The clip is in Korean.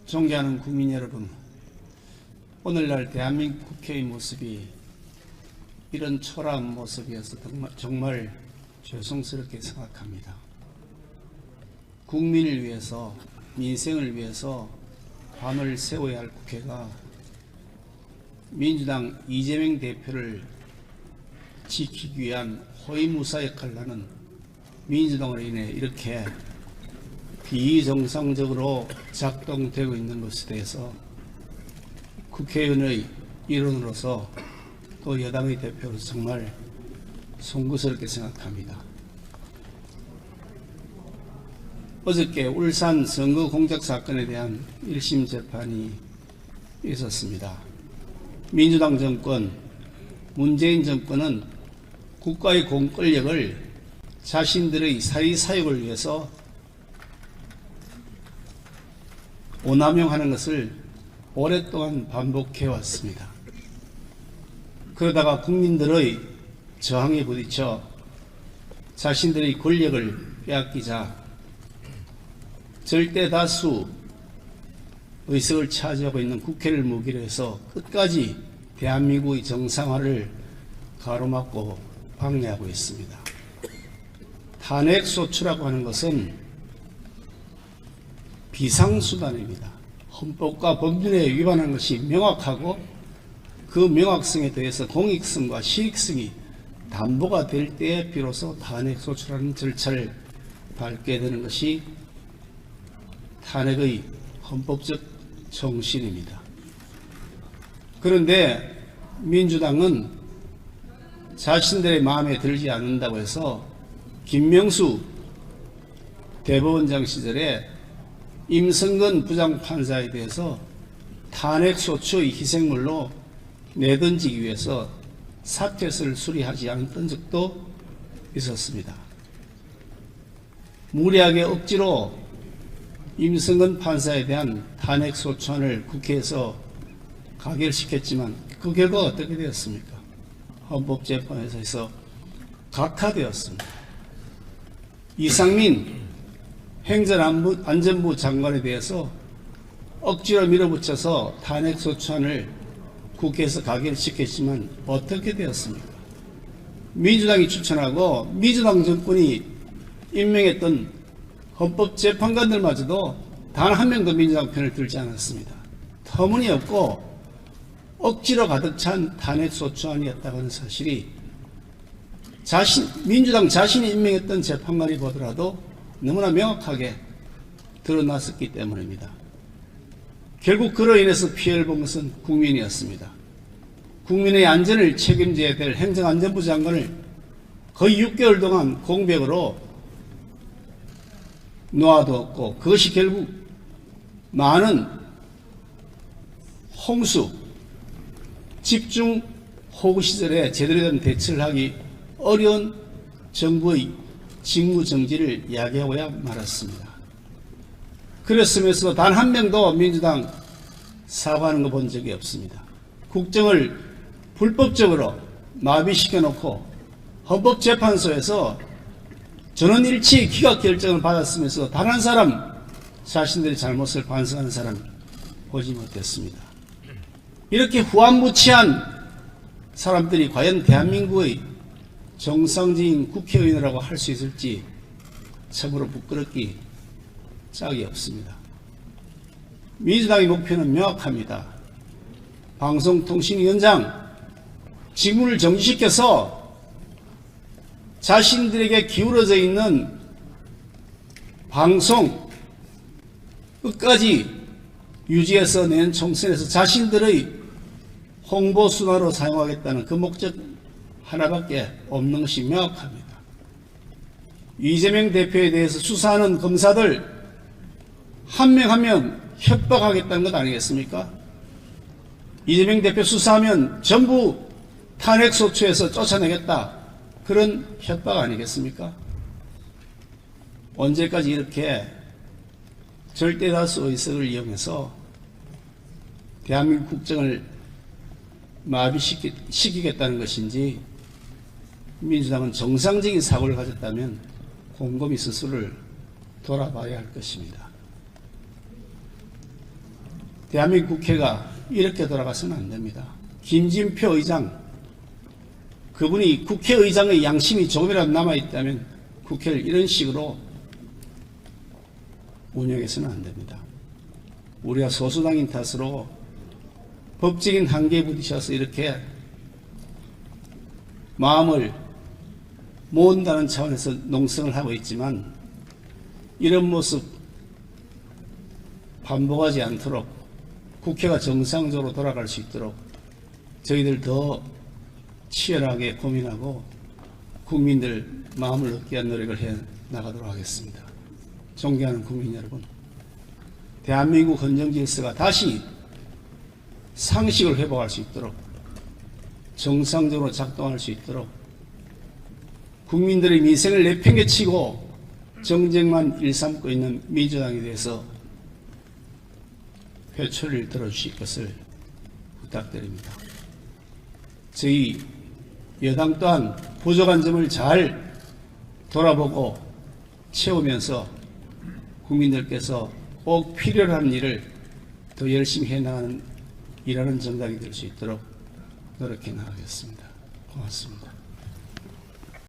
존경하는 국민 여러분, 오늘날 대한민국 국회의 모습이 이런 초라한 모습이어서 정말 죄송스럽게 생각합니다. 국민을 위해서, 민생을 위해서 밤을 새워야 할 국회가 민주당 이재명 대표를 지키기 위한 호위무사 역할을 하는 민주당으로 인해 이렇게 비정상적으로 작동되고 있는 것에 대해서 국회의원의 일원으로서 또 여당의 대표로서 정말 송구스럽게 생각합니다. 어저께 울산 선거 공작 사건에 대한 1심 재판이 있었습니다. 민주당 정권, 문재인 정권은 국가의 공권력을 자신들의 사리사욕을 위해서 오남용하는 것을 오랫동안 반복해 왔습니다. 그러다가 국민들의 저항에 부딪혀 자신들의 권력을 빼앗기자 절대 다수 의석을 차지하고 있는 국회를 무기로 해서 끝까지 대한민국의 정상화를 가로막고 방해하고 있습니다. 탄핵소추라고 하는 것은 비상수단입니다. 헌법과 법률에 위반한 것이 명확하고 그 명확성에 대해서 공익성과 실익성이 담보가 될 때에 비로소 탄핵소추라는 절차를 밟게 되는 것이 탄핵의 헌법적 정신입니다. 그런데 민주당은 자신들의 마음에 들지 않는다고 해서 김명수 대법원장 시절에 임성근 부장판사에 대해서 탄핵소추의 희생물로 내던지기 위해서 사퇴서를 수리하지 않았던 적도 있었습니다. 무리하게 억지로 임성근 판사에 대한 탄핵소추안을 국회에서 가결시켰지만 그 결과가 어떻게 되었습니까? 헌법재판소에서 각하되었습니다. 이상민 행정안전부 장관에 대해서 억지로 밀어붙여서 탄핵소추안을 국회에서 가결시켰지만 어떻게 되었습니까? 민주당이 추천하고 민주당 정권이 임명했던 헌법재판관들마저도 단 한 명도 민주당 편을 들지 않았습니다. 터무니없고 억지로 가득 찬 탄핵소추안이었다고 하는 사실이 민주당 자신이 임명했던 재판관이 보더라도 너무나 명확하게 드러났었기 때문입니다. 결국 그로 인해서 피해를 본 것은 국민이었습니다. 국민의 안전을 책임져야 될 행정안전부 장관을 거의 6개월 동안 공백으로 놓아두었고 그것이 결국 많은 홍수, 집중 호우 시절에 제대로 된 대처를 하기 어려운 정부의 직무정지를 야기하고야 말았습니다. 그랬으면서도 단 한 명도 민주당 사과하는 거 본 적이 없습니다. 국정을 불법적으로 마비시켜놓고 헌법재판소에서 전원일치 기각 결정을 받았으면서 단 한 사람 자신들의 잘못을 반성하는 사람 보지 못했습니다. 이렇게 후한무치한 사람들이 과연 대한민국의 정상적인 국회의원이라고 할 수 있을지 참으로 부끄럽기 짝이 없습니다. 민주당의 목표는 명확합니다. 방송통신위원장 직무를 정지시켜서 자신들에게 기울어져 있는 방송 끝까지 유지해서 내년 총선에서 자신들의 홍보수단으로 사용하겠다는 그 목적 하나밖에 없는 것이 명확합니다. 이재명 대표에 대해서 수사하는 검사들 한 명 한 명 협박하겠다는 것 아니겠습니까? 이재명 대표 수사하면 전부 탄핵소추에서 쫓아내겠다. 그런 협박 아니겠습니까? 언제까지 이렇게 절대다수 의석을 이용해서 대한민국 국정을 마비시키겠다는 것인지 민주당은 정상적인 사고를 가졌다면 곰곰이 스스로를 돌아봐야 할 것입니다. 대한민국 국회가 이렇게 돌아가서는 안 됩니다. 김진표 의장, 그분이 국회의장의 양심이 조금이라도 남아있다면 국회를 이런 식으로 운영해서는 안 됩니다. 우리가 소수당인 탓으로 법적인 한계에 부딪혀서 이렇게 마음을 모은다는 차원에서 농성을 하고 있지만 이런 모습 반복하지 않도록 국회가 정상적으로 돌아갈 수 있도록 저희들 더 치열하게 고민하고 국민들 마음을 얻기 위한 노력을 해 나가도록 하겠습니다. 존경하는 국민 여러분, 대한민국 헌정 질서가 다시 상식을 회복할 수 있도록 정상적으로 작동할 수 있도록 국민들의 민생을 내팽개치고 정쟁만 일삼고 있는 민주당에 대해서 회초리를 들어주실 것을 부탁드립니다. 저희 여당 또한 부족한 점을 잘 돌아보고 채우면서 국민들께서 꼭 필요로 하는 일을 더 열심히 해나가는 일하는 정당이 될 수 있도록 노력해 나가겠습니다. 고맙습니다.